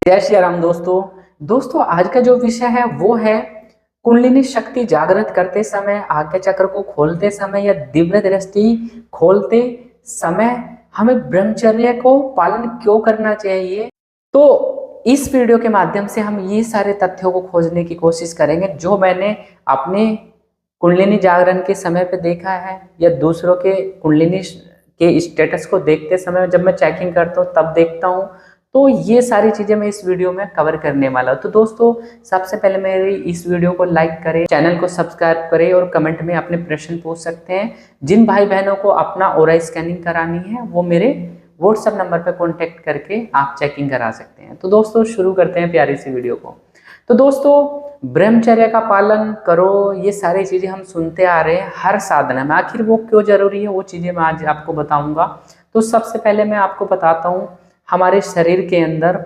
जय श्री राम दोस्तों आज का जो विषय है वो है कुंडलिनी शक्ति जागृत करते समय, आज्ञा चक्र को खोलते समय या दिव्य दृष्टि खोलते समय हमें ब्रह्मचर्य को पालन क्यों करना चाहिए। तो इस वीडियो के माध्यम से हम ये सारे तथ्यों को खोजने की कोशिश करेंगे जो मैंने अपने कुंडलिनी जागरण के समय पे देखा है या दूसरों के कुंडलिनी के स्टेटस को देखते समय जब मैं चेकिंग करता हूँ तब देखता हूँ। तो ये सारी चीजें मैं इस वीडियो में कवर करने वाला हूँ। तो दोस्तों सबसे पहले मेरी इस वीडियो को लाइक करें, चैनल को सब्सक्राइब करें और कमेंट में अपने प्रश्न पूछ सकते हैं। जिन भाई बहनों को अपना ओरा स्कैनिंग करानी है वो मेरे व्हाट्सएप नंबर पर कॉन्टेक्ट करके आप चेकिंग करा सकते हैं। तो दोस्तों शुरू करते हैं प्यारी सी वीडियो को। तो दोस्तों ब्रह्मचर्य का पालन करो, ये सारी चीजें हम सुनते आ रहे हैं हर साधना में, आखिर वो क्यों जरूरी है वो चीजें मैं आज आपको बताऊंगा। तो सबसे पहले मैं आपको बताता हूँ, हमारे शरीर के अंदर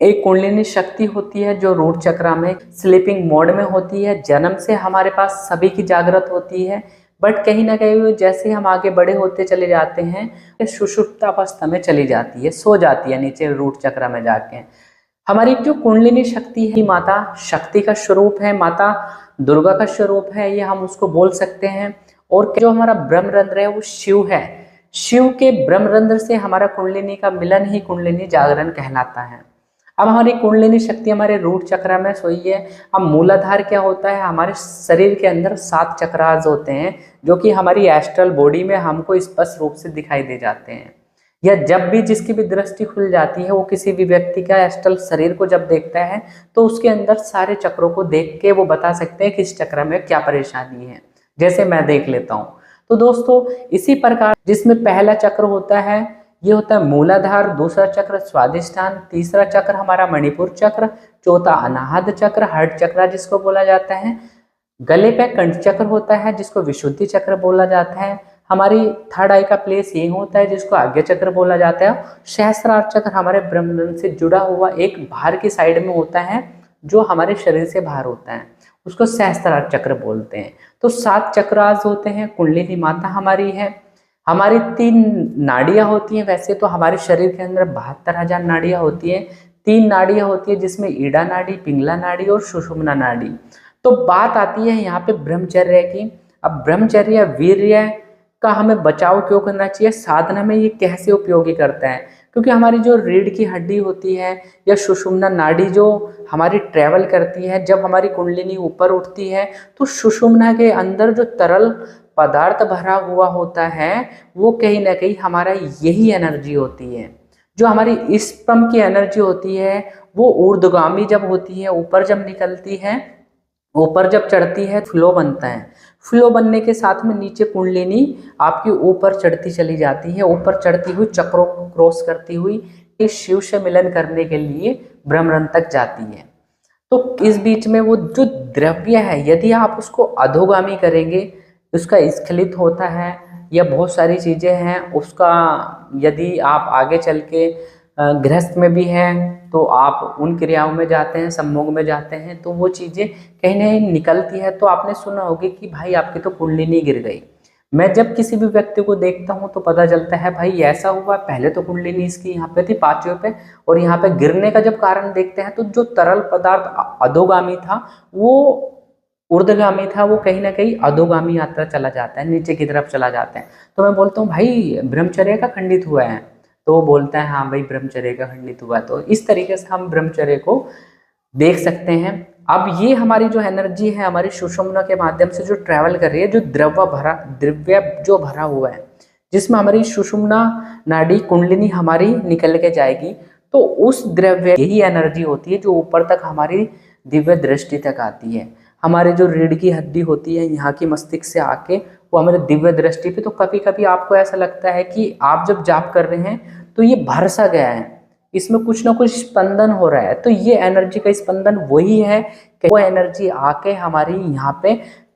एक कुंडलिनी शक्ति होती है जो रूट चक्र में स्लीपिंग मोड में होती है। जन्म से हमारे पास सभी की जागृत होती है, बट कहीं ना कहीं जैसे हम आगे बड़े होते चले जाते हैं सुषुप्त अवस्था में चली जाती है, सो जाती है नीचे रूट चक्र में जाके। हमारी जो कुंडलिनी शक्ति है माता शक्ति का स्वरूप है, माता दुर्गा का स्वरूप है, ये हम उसको बोल सकते हैं। और जो हमारा ब्रह्मरंध्र है वो शिव है, शिव के ब्रह्मरंध्र से हमारा कुंडलिनी का मिलन ही कुंडलिनी जागरण कहलाता है। अब हमारी कुंडलिनी शक्ति हमारे रूट चक्र में सोई है। अब मूलाधार क्या होता है, हमारे शरीर के अंदर 7 चक्रास होते हैं जो कि हमारी एस्ट्रल बॉडी में हमको स्पष्ट रूप से दिखाई दे जाते हैं। या जब भी जिसकी भी दृष्टि खुल जाती है वो किसी भी व्यक्ति का एस्ट्रल शरीर को जब देखता है तो उसके अंदर सारे चक्रों को देख के वो बता सकते हैं कि इस चक्र में क्या परेशानी है। जैसे मैं देख लेता हूँ। तो दोस्तों इसी प्रकार जिसमें पहला चक्र होता है ये होता है मूलाधार, दूसरा चक्र स्वादिष्ठान, तीसरा चक्र हमारा मणिपुर चक्र, चौथा अनाहत चक्र हार्ट चक्र जिसको बोला जाता है, गले पे कंठ चक्र होता है जिसको विशुद्धि चक्र बोला जाता है, हमारी थर्ड आई का प्लेस ये होता है जिसको आज्ञा चक्र बोला जाता है, सहस्त्रार चक्र हमारे ब्रह्मरंध्र से जुड़ा हुआ एक बाहर की साइड में होता है जो हमारे शरीर से बाहर होता है, उसको सहस्त्रार चक्र बोलते हैं। तो 7 चक्रास होते हैं। कुंडलिनी माता हमारी है, हमारी 3 नाड़ियां होती हैं। वैसे तो हमारे शरीर के अंदर 72,000 नाड़ियां होती हैं। 3 नाड़ियां होती है जिसमें ईड़ा नाड़ी, पिंगला नाड़ी और सुषुम्ना नाड़ी। तो बात आती है यहाँ पे ब्रह्मचर्य की। अब ब्रह्मचर्य वीर्य का हमें बचाव क्यों करना चाहिए, साधना में ये कैसे उपयोगी करता है, क्योंकि हमारी जो रीढ़ की हड्डी होती है या सुषुम्ना नाड़ी जो हमारी ट्रेवल करती है, जब हमारी कुंडलिनी ऊपर उठती है तो सुषुम्ना के अंदर जो तरल पदार्थ भरा हुआ होता है वो कहीं ना कहीं हमारा यही एनर्जी होती है। जो हमारी स्पर्म की एनर्जी होती है वो ऊर्ध्वगामी जब होती है, ऊपर जब निकलती है, ऊपर जब चढ़ती है फ्लो बनता है। फ्लो बनने के साथ में नीचे कुंडलिनी आपकी ऊपर चढ़ती चली जाती है, ऊपर चढ़ती हुई चक्रों को क्रॉस करती हुई इस शिव से मिलन करने के लिए ब्रह्मरंध्र तक जाती है। तो इस बीच में वो जो द्रव्य है यदि आप उसको अधोगामी करेंगे, उसका स्खलित होता है या बहुत सारी चीज़ें हैं उसका, यदि आप आगे चल के गृहस्थ में भी हैं तो आप उन क्रियाओं में जाते हैं, सम्मोग में जाते हैं, तो वो चीज़ें कहीं ना कहीं निकलती है। तो आपने सुना होगा कि भाई आपकी तो कुंडलिनी गिर गई। मैं जब किसी भी व्यक्ति को देखता हूँ तो पता चलता है भाई ऐसा हुआ, पहले तो कुंडलिनी इसकी यहाँ पे थी 5वें पे, और यहाँ पे गिरने का जब कारण देखते हैं तो जो तरल पदार्थ अधोगामी था वो ऊर्ध्वगामी था, वो कहीं ना कहीं अधोगामी यात्रा चला जाता है, नीचे की तरफ चला जाता है। तो मैं बोलता हूँ भाई ब्रह्मचर्य का खंडित हुआ है, तो वो बोलता है हाँ भाई ब्रह्मचर्य का खंडित हुआ। तो इस तरीके से हम ब्रह्मचर्य को देख सकते हैं। अब ये हमारी जो एनर्जी है हमारी सुषुम्ना के माध्यम से जो ट्रैवल कर रही है, जो द्रव्य जो भरा हुआ है जिसमें हमारी सुषुम्ना नाड़ी कुंडलिनी हमारी निकल के जाएगी, तो उस द्रव्य यही एनर्जी होती है जो ऊपर तक हमारी दिव्य दृष्टि तक आती है। हमारे जो रीढ़ की हड्डी होती है यहाँ की मस्तिष्क से आके वो हमारे दिव्य दृष्टि पे, तो कभी कभी आपको ऐसा लगता है कि आप जब जाप कर रहे हैं तो ये भर सा गया है, इसमें कुछ ना कुछ स्पंदन हो रहा है। तो ये एनर्जी का स्पंदन वही है कि वो एनर्जी आके हमारी यहाँ पे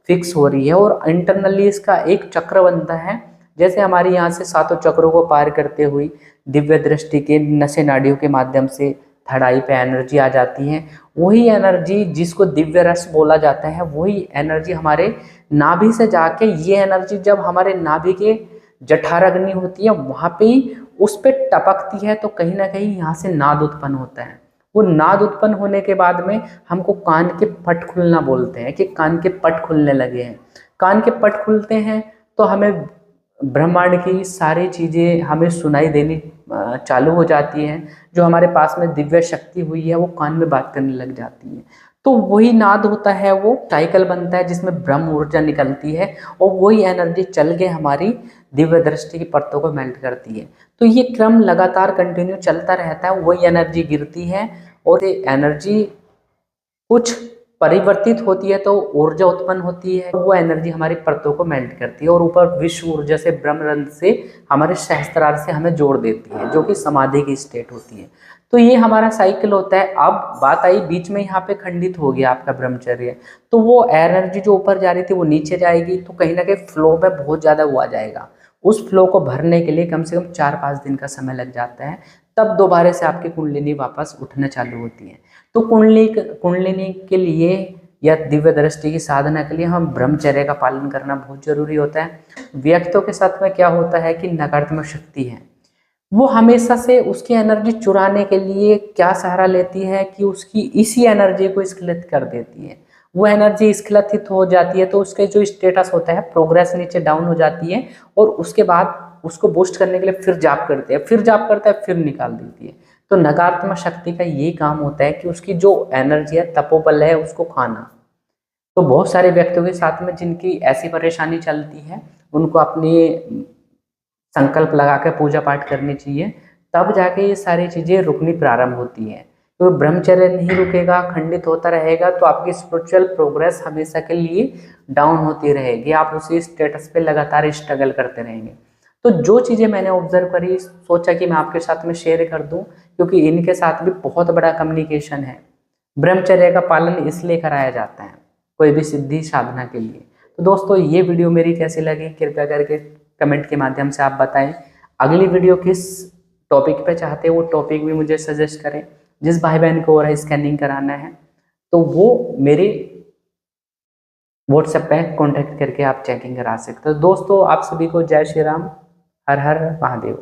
फिक्स हो रही है और इंटरनली इसका एक चक्र बनता है। जैसे हमारी यहाँ से 7 चक्रों को पार करते हुए दिव्य दृष्टि के नसें नाड़ियों के माध्यम से थर्ड आई पे एनर्जी आ जाती है। वही एनर्जी जिसको दिव्य रस बोला जाता है, वही एनर्जी हमारे नाभि से जाके, ये एनर्जी जब हमारे नाभि के जठराग्नि होती है वहाँ पे ही उस पे टपकती है, तो कहीं ना कहीं यहाँ से नाद उत्पन्न होता है। वो नाद उत्पन्न होने के बाद में हमको कान के पट खुलना बोलते हैं कि कान के पट खुलने लगे हैं। कान के पट खुलते हैं तो हमें ब्रह्मांड की सारी चीज़ें हमें सुनाई देनी चालू हो जाती हैं। जो हमारे पास में दिव्य शक्ति हुई है वो कान में बात करने लग जाती है। तो वही नाद होता है, वो साइकिल बनता है जिसमें ब्रह्म ऊर्जा निकलती है और वही एनर्जी चल के हमारी दिव्य दृष्टि की परतों को मेल्ट करती है। तो ये क्रम लगातार कंटिन्यू चलता रहता है, वही एनर्जी गिरती है और ये एनर्जी कुछ परिवर्तित होती है तो ऊर्जा उत्पन्न होती है, वो एनर्जी हमारी परतों को मेल्ट करती है और ऊपर विश्व ऊर्जा से ब्रह्मरंध्र से हमारे सहस्त्रार से हमें जोड़ देती है, जो कि समाधि की स्टेट होती है। तो ये हमारा साइकिल होता है। अब बात आई बीच में यहाँ पे खंडित हो गया आपका ब्रह्मचर्य, तो वो एनर्जी जो ऊपर जा रही थी वो नीचे जाएगी, तो कहीं ना कहीं फ्लो में बहुत ज़्यादा वो आ जाएगा। उस फ्लो को भरने के लिए कम से कम 4-5 दिन का समय लग जाता है, तब दोबारा से आपकी कुंडलिनी वापस उठना चालू होती है। तो कुंडलिनी के लिए या दिव्य दृष्टि की साधना के लिए हम ब्रह्मचर्य का पालन करना बहुत जरूरी होता है। व्यक्तियों के साथ में क्या होता है कि नकारात्मक शक्ति है, वो हमेशा से उसकी एनर्जी चुराने के लिए क्या सहारा लेती है कि उसकी इसी एनर्जी को स्खलित कर देती है। वो एनर्जी स्खलित हो जाती है तो उसके जो स्टेटस होता है, प्रोग्रेस नीचे डाउन हो जाती है और उसके बाद उसको बूस्ट करने के लिए फिर जाप करते हैं, फिर जाप करता है, फिर निकाल देती है। तो नकारात्मक शक्ति का ये काम होता है कि उसकी जो एनर्जी है, तपोबल है, उसको खाना। तो बहुत सारे व्यक्तियों के साथ में जिनकी ऐसी परेशानी चलती है, उनको अपनी संकल्प लगा के पूजा पाठ करनी चाहिए, तब जाके ये सारी चीज़ें रुकनी प्रारंभ होती हैं। तो ब्रह्मचर्य नहीं रुकेगा, खंडित होता रहेगा तो आपकी स्पिरिचुअल प्रोग्रेस हमेशा के लिए डाउन होती रहेगी, आप उसी स्टेटस पे लगातार स्ट्रगल करते रहेंगे। तो जो चीज़ें मैंने ऑब्जर्व करी, सोचा कि मैं आपके साथ में शेयर कर दूं, क्योंकि इनके साथ भी बहुत बड़ा कम्युनिकेशन है। ब्रह्मचर्य का पालन इसलिए कराया जाता है कोई भी सिद्धि साधना के लिए। तो दोस्तों, ये वीडियो मेरी कैसी लगी कृपया करके कमेंट के माध्यम से आप बताएं। अगली वीडियो किस टॉपिक पे चाहते हैं वो टॉपिक भी मुझे सजेस्ट करें। जिस भाई बहन को और स्कैनिंग कराना है तो वो मेरी व्हाट्सएप पे कांटेक्ट करके आप चेकिंग करा सकते हो। दोस्तों, आप सभी को जय श्री राम, हर हर महादेव।